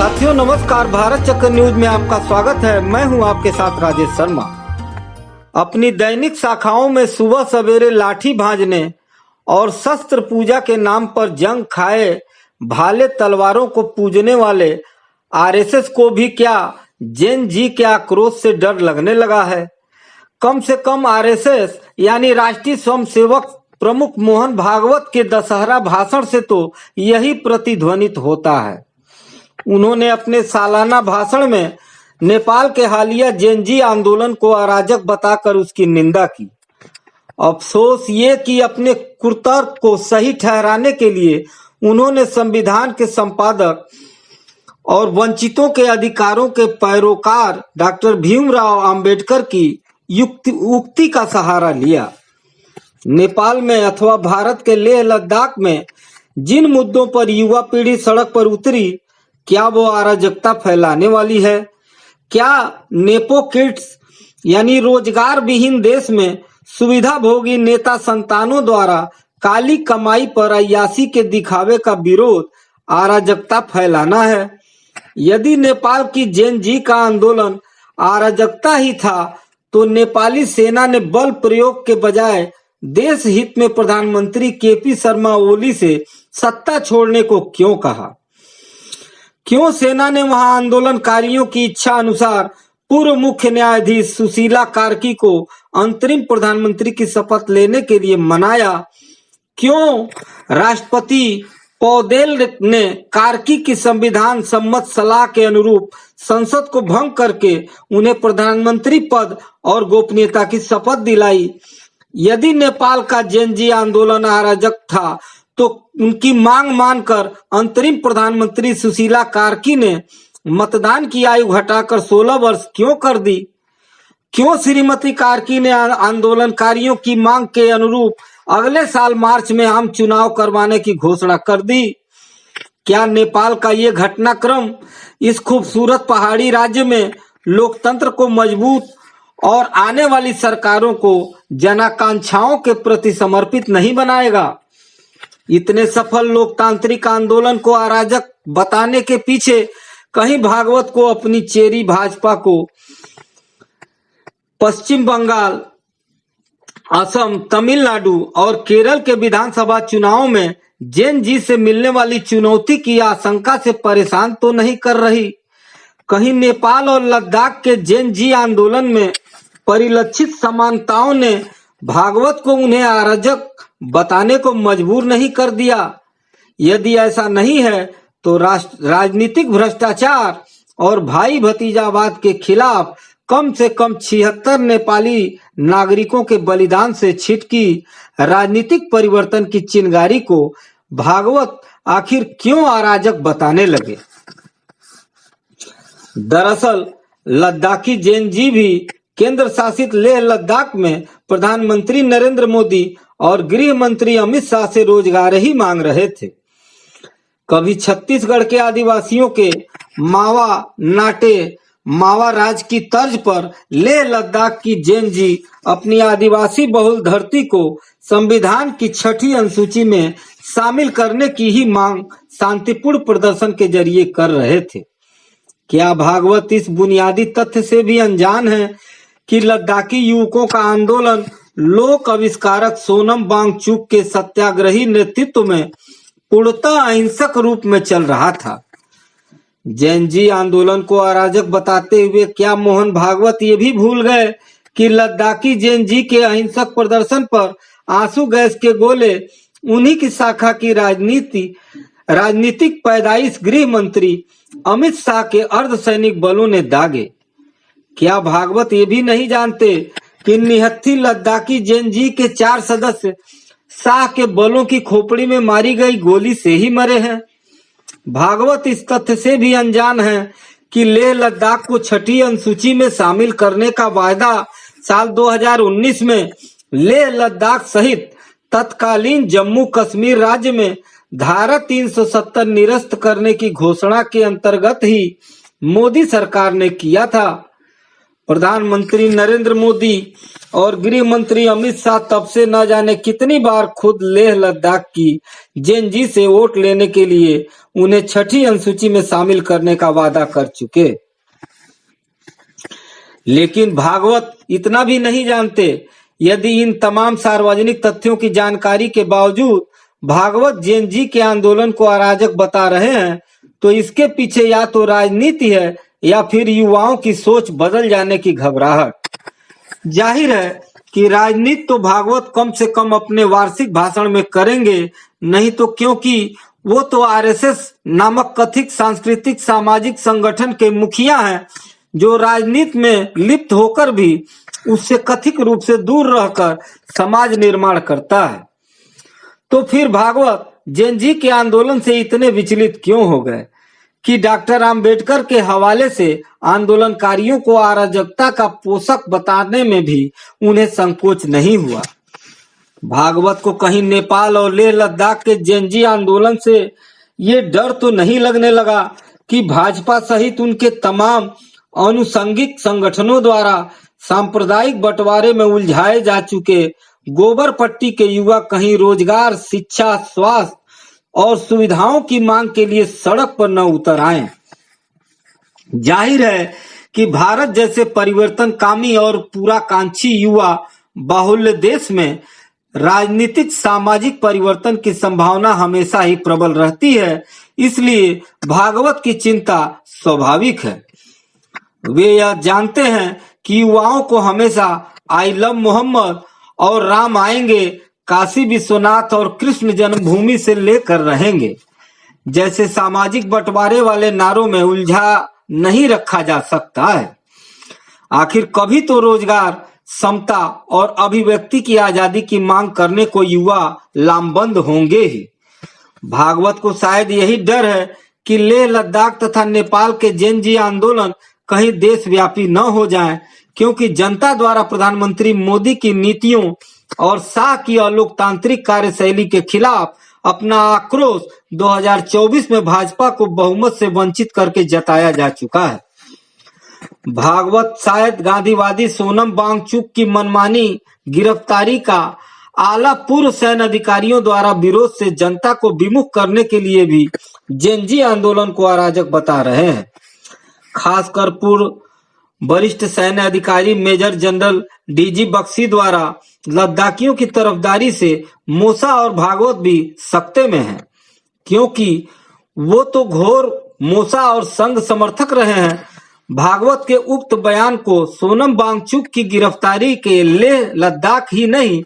साथियों नमस्कार, भारत चक्र न्यूज में आपका स्वागत है। मैं हूं आपके साथ राजेश शर्मा। अपनी दैनिक शाखाओं में सुबह सवेरे लाठी भांजने और शस्त्र पूजा के नाम पर जंग खाए भाले तलवारों को पूजने वाले आरएसएस को भी क्या जेन जी के आक्रोश से डर लगने लगा है। कम से कम आरएसएस यानी राष्ट्रीय स्वयंसेवक प्रमुख मोहन भागवत के दशहरा भाषण से तो यही प्रतिध्वनित होता है। उन्होंने अपने सालाना भाषण में नेपाल के हालिया जेनजी आंदोलन को अराजक बताकर उसकी निंदा की। अफसोस ये कि अपने कुतर्क को सही ठहराने के लिए उन्होंने संविधान के संपादक और वंचितों के अधिकारों के पैरोकार डॉक्टर भीमराव अंबेडकर की उक्ति का सहारा लिया। नेपाल में अथवा भारत के लेह लद्दाख में जिन मुद्दों पर युवा पीढ़ी सड़क पर उतरी, क्या वो अराजकता फैलाने वाली है? क्या नेपो किड्स यानी रोजगार विहीन देश में सुविधा भोगी नेता संतानों द्वारा काली कमाई पर अय्यासी के दिखावे का विरोध अराजकता फैलाना है? यदि नेपाल की जेन जी का आंदोलन अराजकता ही था तो नेपाली सेना ने बल प्रयोग के बजाय देश हित में प्रधानमंत्री केपी शर्मा ओली से सत्ता छोड़ने को क्यों कहा? क्यों सेना ने वहां आंदोलनकारियों की इच्छा अनुसार पूर्व मुख्य न्यायाधीश सुशीला कार्की को अंतरिम प्रधानमंत्री की शपथ लेने के लिए मनाया? क्यों राष्ट्रपति पौडेल ने कार्की की संविधान सम्मत सलाह के अनुरूप संसद को भंग करके उन्हें प्रधानमंत्री पद और गोपनीयता की शपथ दिलाई? यदि नेपाल का जेनजी आंदोलन अराजक था तो उनकी मांग मानकर अंतरिम प्रधानमंत्री सुशीला कार्की ने मतदान की आयु घटाकर 16 वर्ष क्यों कर दी? क्यों श्रीमती कार्की ने आंदोलनकारियों की मांग के अनुरूप अगले साल मार्च में आम चुनाव करवाने की घोषणा कर दी? क्या नेपाल का ये घटनाक्रम इस खूबसूरत पहाड़ी राज्य में लोकतंत्र को मजबूत और आने वाली सरकारों को जनाकांक्षाओं के प्रति समर्पित नहीं बनाएगा? इतने सफल लोकतांत्रिक आंदोलन को अराजक बताने के पीछे कहीं भागवत को अपनी चेरी भाजपा को पश्चिम बंगाल, असम, तमिलनाडु और केरल के विधानसभा चुनावों में जेन जी से मिलने वाली चुनौती की आशंका से परेशान तो नहीं कर रही? कहीं नेपाल और लद्दाख के जेन जी आंदोलन में परिलक्षित समानताओं ने भागवत को उन्हें अराजक बताने को मजबूर नहीं कर दिया? यदि ऐसा नहीं है तो राजनीतिक भ्रष्टाचार और भाई भतीजावाद के खिलाफ कम से कम 76 नेपाली नागरिकों के बलिदान से छिटकी राजनीतिक परिवर्तन की चिंगारी को भागवत आखिर क्यों अराजक बताने लगे? दरअसल लद्दाखी जेन जी भी केंद्र शासित लेह लद्दाख में प्रधानमंत्री नरेंद्र मोदी और गृह मंत्री अमित शाह से रोजगार ही मांग रहे थे। कभी छत्तीसगढ़ के आदिवासियों के मावा नाटे मावा राज की तर्ज पर लेह लद्दाख की जेन जी अपनी आदिवासी बहुल धरती को संविधान की 6ठी अनुसूची में शामिल करने की ही मांग शांतिपूर्ण प्रदर्शन के जरिए कर रहे थे। क्या भागवत इस बुनियादी तथ्य से भी अनजान है कि लद्दाखी युवकों का आंदोलन लोक आविष्कारक सोनम वांगचुक के सत्याग्रही नेतृत्व में पूर्णतः अहिंसक रूप में चल रहा था? जेन जी आंदोलन को अराजक बताते हुए क्या मोहन भागवत ये भी भूल गए कि लद्दाखी जेन जी के अहिंसक प्रदर्शन पर आंसू गैस के गोले उन्हीं की शाखा की राजनीतिक पैदाइश गृह मंत्री अमित शाह के अर्धसैनिक बलों ने दागे? क्या भागवत ये भी नहीं जानते कि निहत्थी लद्दाखी जेन जी के 4 सदस्य शाह के बलों की खोपड़ी में मारी गई गोली से ही मरे हैं? भागवत इस तथ्य से भी अनजान है कि लेह लद्दाख को 6ठी अनुसूची में शामिल करने का वायदा साल 2019 में लेह लद्दाख सहित तत्कालीन जम्मू कश्मीर राज्य में धारा 370 निरस्त करने की घोषणा के अंतर्गत ही मोदी सरकार ने किया था। प्रधानमंत्री नरेंद्र मोदी और गृह मंत्री अमित शाह तब से न जाने कितनी बार खुद लेह लद्दाख की जेन जी से वोट लेने के लिए उन्हें छठी अनुसूची में शामिल करने का वादा कर चुके। लेकिन भागवत इतना भी नहीं जानते। यदि इन तमाम सार्वजनिक तथ्यों की जानकारी के बावजूद भागवत जेन जी के आंदोलन को अराजक बता रहे हैं, तो इसके पीछे या तो राजनीति है या फिर युवाओं की सोच बदल जाने की घबराहट। जाहिर है कि राजनीति तो भागवत कम से कम अपने वार्षिक भाषण में करेंगे नहीं, तो क्योंकि वो तो आरएसएस नामक कथित सांस्कृतिक सामाजिक संगठन के मुखिया हैं, जो राजनीति में लिप्त होकर भी उससे कथित रूप से दूर रहकर समाज निर्माण करता है। तो फिर भागवत जेन जी के आंदोलन से इतने विचलित क्यों हो गए कि डॉक्टर आम्बेडकर के हवाले से आंदोलनकारियों को अराजकता का पोषक बताने में भी उन्हें संकोच नहीं हुआ। भागवत को कहीं नेपाल और लेह लद्दाख के जेन जी आंदोलन से ये डर तो नहीं लगने लगा कि भाजपा सहित उनके तमाम अनुषंगिक संगठनों द्वारा सांप्रदायिक बंटवारे में उलझाए जा चुके गोबर पट्टी के युवा कहीं रोजगार, शिक्षा, स्वास्थ्य और सुविधाओं की मांग के लिए सड़क पर न उतर आए। जाहिर है कि भारत जैसे परिवर्तनकामी और पूराकांक्षी युवा बाहुल्य देश में राजनीतिक सामाजिक परिवर्तन की संभावना हमेशा ही प्रबल रहती है। इसलिए भागवत की चिंता स्वाभाविक है। वे यह जानते हैं कि युवाओं को हमेशा आई लव मोहम्मद और राम आएंगे, काशी विश्वनाथ और कृष्ण जन्मभूमि से लेकर रहेंगे जैसे सामाजिक बंटवारे वाले नारों में उलझा नहीं रखा जा सकता है। आखिर कभी तो रोजगार, समता और अभिव्यक्ति की आजादी की मांग करने को युवा लामबंद होंगे ही। भागवत को शायद यही डर है कि लेह लद्दाख तथा नेपाल के जेन जी आंदोलन कहीं देशव्यापी न हो जाएं, क्योंकि जनता द्वारा प्रधानमंत्री मोदी की नीतियों और शाह की अलोकतांत्रिक कार्यशैली के खिलाफ अपना आक्रोश 2024 में भाजपा को बहुमत से वंचित करके जताया जा चुका है। भागवत शायद गांधीवादी सोनम वांगचुक की मनमानी गिरफ्तारी का आला पूर्व सैन्य अधिकारियों द्वारा विरोध से जनता को विमुख करने के लिए भी जेन जी आंदोलन को अराजक बता रहे हैं। खासकर पूर्व वरिष्ठ सैन्य अधिकारी मेजर जनरल डीजी बख्शी द्वारा लद्दाखियों की तरफदारी से मूसा और भागवत भी सकते में हैं, क्योंकि वो तो घोर मूसा और संघ समर्थक रहे हैं। भागवत के उक्त बयान को सोनम वांगचुक की गिरफ्तारी के लेह लद्दाख ही नहीं,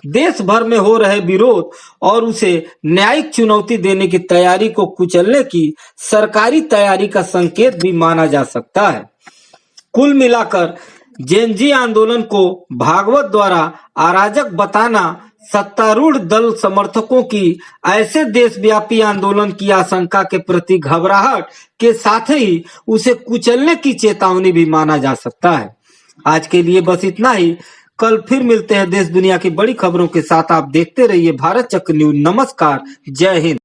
देश भर में हो रहे विरोध और उसे न्यायिक चुनौती देने की तैयारी को कुचलने की सरकारी तैयारी का संकेत भी माना जा सकता है। कुल मिलाकर जेन जी आंदोलन को भागवत द्वारा अराजक बताना सत्तारूढ़ दल समर्थकों की ऐसे देशव्यापी आंदोलन की आशंका के प्रति घबराहट के साथ ही उसे कुचलने की चेतावनी भी माना जा सकता है। आज के लिए बस इतना ही। कल फिर मिलते हैं देश दुनिया की बड़ी खबरों के साथ। आप देखते रहिए भारत चक्र न्यूज। नमस्कार, जय हिंद।